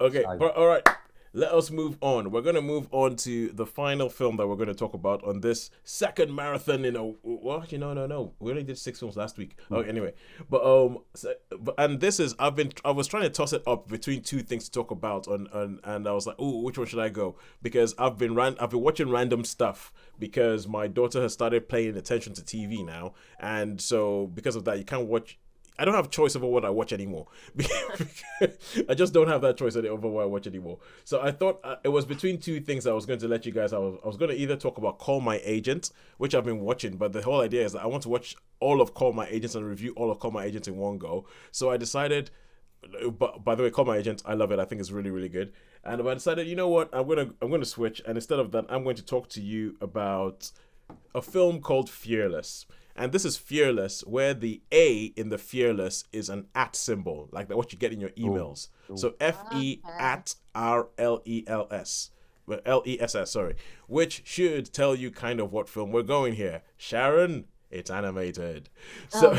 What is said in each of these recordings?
Okay, So, all right. Let us move on. We're going to move on to the final film that we're going to talk about on this second marathon in a what? No. We only did 6 films last week. Oh, mm, anyway. And this is I was trying to toss it up between two things to talk about and I was like, "Oh, which one should I go?" Because I've been watching random stuff because my daughter has started paying attention to TV now. And so because of that, you can't watch I don't have choice over what I watch anymore. I just don't have that choice over what I watch anymore. So I thought it was between two things I was going to let you guys. I was going to either talk about Call My Agent, which I've been watching, but the whole idea is that I want to watch all of Call My Agents and review all of Call My Agents in one go. So I decided. But by the way, Call My Agent, I love it. I think it's really, really good. And I decided, you know what, I'm gonna switch, and instead of that, I'm going to talk to you about a film called Fearless. And this is Fearless, where the A in the Fearless is an at symbol, like what you get in your oh, emails. oh, So FE Okay. at RLELS. Well, LESS, sorry. Which should tell you kind of what film we're going here. Sharon, it's animated. So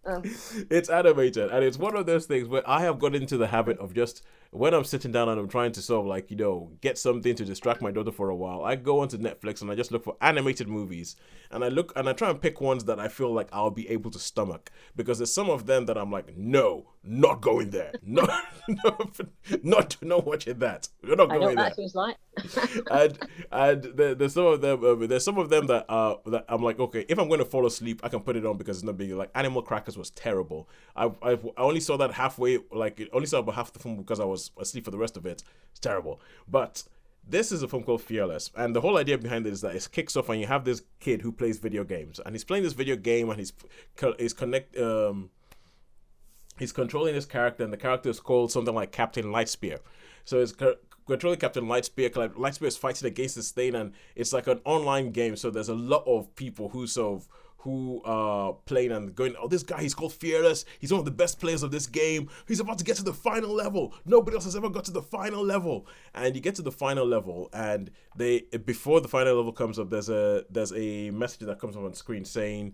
Oh, um, it's animated, and it's one of those things where I have got into the habit of just when I'm sitting down and I'm trying to sort of like get something to distract my daughter for a while, I go onto Netflix and I just look for animated movies, and I try and pick ones that I feel like I'll be able to stomach, because there's some of them that I'm like, no, not going there, no, no, not watching that, we're not I know going what that there. feels like. And there's some of them there's some of them that I'm like, okay, if I'm going to fall asleep I can put it on because it's not big. Like Animal Crackers was terrible. I only saw that halfway, like it only saw about half the film because I was asleep for the rest of it. It's terrible. But this is a film called Fearless, and the whole idea behind it is that it kicks off and you have this kid who plays video games, and he's playing this video game, and he's controlling this character, and the character is called something like Captain Lightspear. So it's controlling Captain Lightspear. Lightspear is fighting against this thing, and it's like an online game. So there's a lot of people who are playing and going, oh, this guy, he's called Fearless. He's one of the best players of this game. He's about to get to the final level. Nobody else has ever got to the final level. And you get to the final level, and before the final level comes up, there's a message that comes up on screen saying,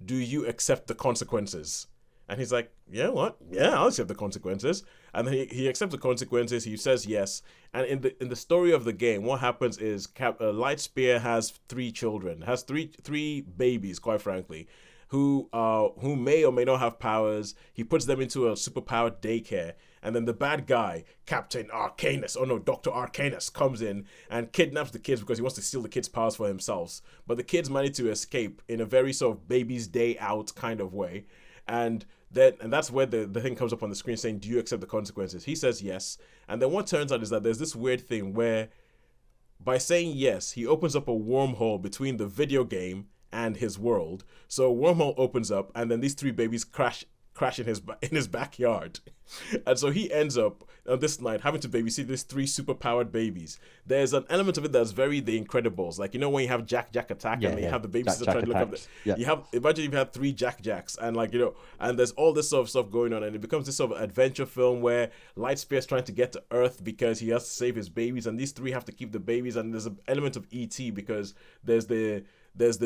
"Do you accept the consequences?" And he's like, yeah, what? Yeah, I'll accept the consequences. And then he accepts the consequences. He says yes. And in the story of the game, what happens is Lightspear has three children, has three babies, quite frankly, who may or may not have powers. He puts them into a superpowered daycare. And then the bad guy, Captain Arcanus, oh no, Dr. Arcanus, comes in and kidnaps the kids because he wants to steal the kids' powers for himself. But the kids manage to escape in a very sort of baby's day out kind of way. And that's where the thing comes up on the screen saying, do you accept the consequences? He says yes. And then what turns out is that there's this weird thing where by saying yes, he opens up a wormhole between the video game and his world. So a wormhole opens up, and then these three babies crash in his backyard. And so he ends up on this night having to babysit these three superpowered babies. There's an element of it that's very The Incredibles, like when you have Jack attack, yeah, and then you yeah. have the babies Jack that Jack try to look up attacks. Yeah. you have, imagine if you had three Jacks, and and there's all this sort of stuff going on, and it becomes this sort of adventure film where Lightspear's trying to get to Earth because he has to save his babies, and these three have to keep the babies. And there's an element of ET because there's the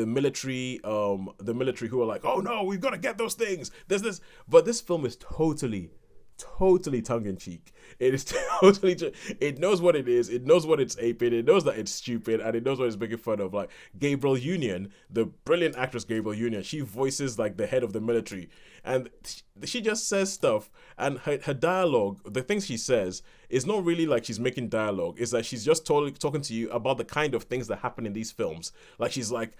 military who are like, oh no, we've got to get those things. There's this, but this film is totally tongue-in-cheek. It is totally, it knows what it is, it knows what it's aping, it knows that it's stupid, and it knows what it's making fun of. Like Gabriel Union, the brilliant actress Gabriel Union, she voices like the head of the military, and she just says stuff, and her dialogue, the things she says, is not really like she's making dialogue. It's that she's just totally talking to you about the kind of things that happen in these films. Like she's like,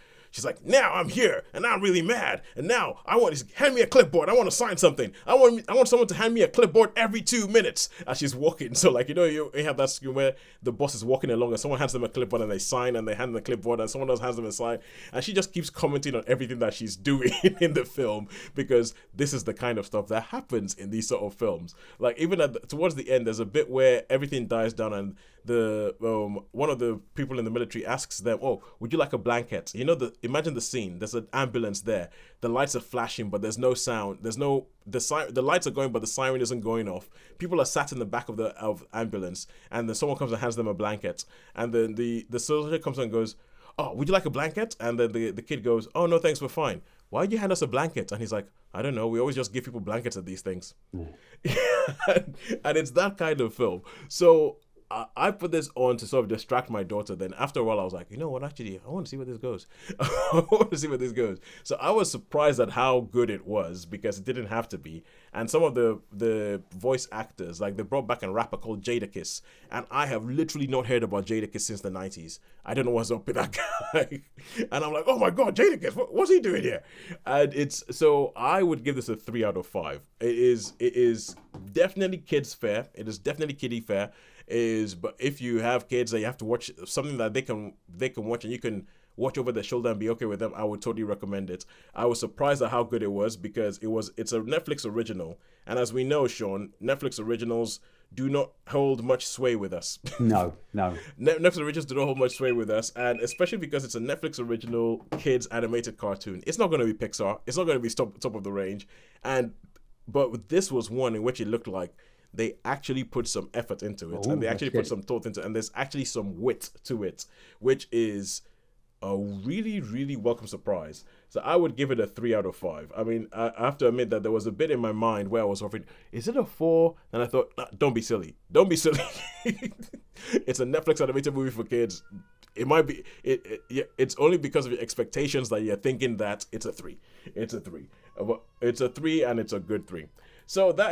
now I'm here, and now I'm really mad, and now I want to hand me a clipboard. I want to sign something. I want someone to hand me a clipboard every 2 minutes as she's walking. So like you have that scene where the boss is walking along and someone hands them a clipboard and they sign, and they hand them the clipboard and someone else hands them a sign, and she just keeps commenting on everything that she's doing in the film, because this is the kind of stuff that happens in these sort of films. Like even towards the end, there's a bit where everything dies down, and the one of the people in the military asks them, "Oh, would you like a blanket?" Imagine the scene. There's an ambulance there. The lights are flashing, but there's no sound. The lights are going, but the siren isn't going off. People are sat in the back of the ambulance, and then someone comes and hands them a blanket, and then the soldier comes and goes, "Oh, would you like a blanket?" And then the kid goes, "Oh no, thanks, we're fine." why did you hand us a blanket? And he's like, I don't know. We always just give people blankets at these things. And it's that kind of film. So I put this on to sort of distract my daughter. Then after a while, I was like, you know what? Actually, I want to see where this goes. I want to see where this goes. So I was surprised at how good it was because it didn't have to be. And some of the voice actors, like they brought back a rapper called Jadakiss. And I have literally not heard about Jadakiss since the 90s. I don't know what's up with that guy. And I'm like, oh my God, Jadakiss, what's he doing here? And so I would give this a 3 out of 5. It is definitely kids fair. It is definitely kiddie fair. But if you have kids that you have to watch something that they can watch and you can watch over their shoulder and be okay with them, I would totally recommend it. I was surprised at how good it was because it's a Netflix original, and as we know, Sean, Netflix originals do not hold much sway with us. No. Netflix originals do not hold much sway with us, and especially because it's a Netflix original kids animated cartoon. It's not going to be Pixar. It's not going to be top of the range, but this was one in which it looked like they actually put some effort into it, and they actually put some thought into it, and there's actually some wit to it, which is a really, really welcome surprise. So I would give it a 3 out of 5. I mean, I have to admit that there was a bit in my mind where I was offering, is it a 4? And I thought, nah, don't be silly. It's a Netflix animated movie for kids. It might be, it's only because of your expectations that you're thinking that it's a 3. It's a 3. It's a 3 and it's a good 3. So that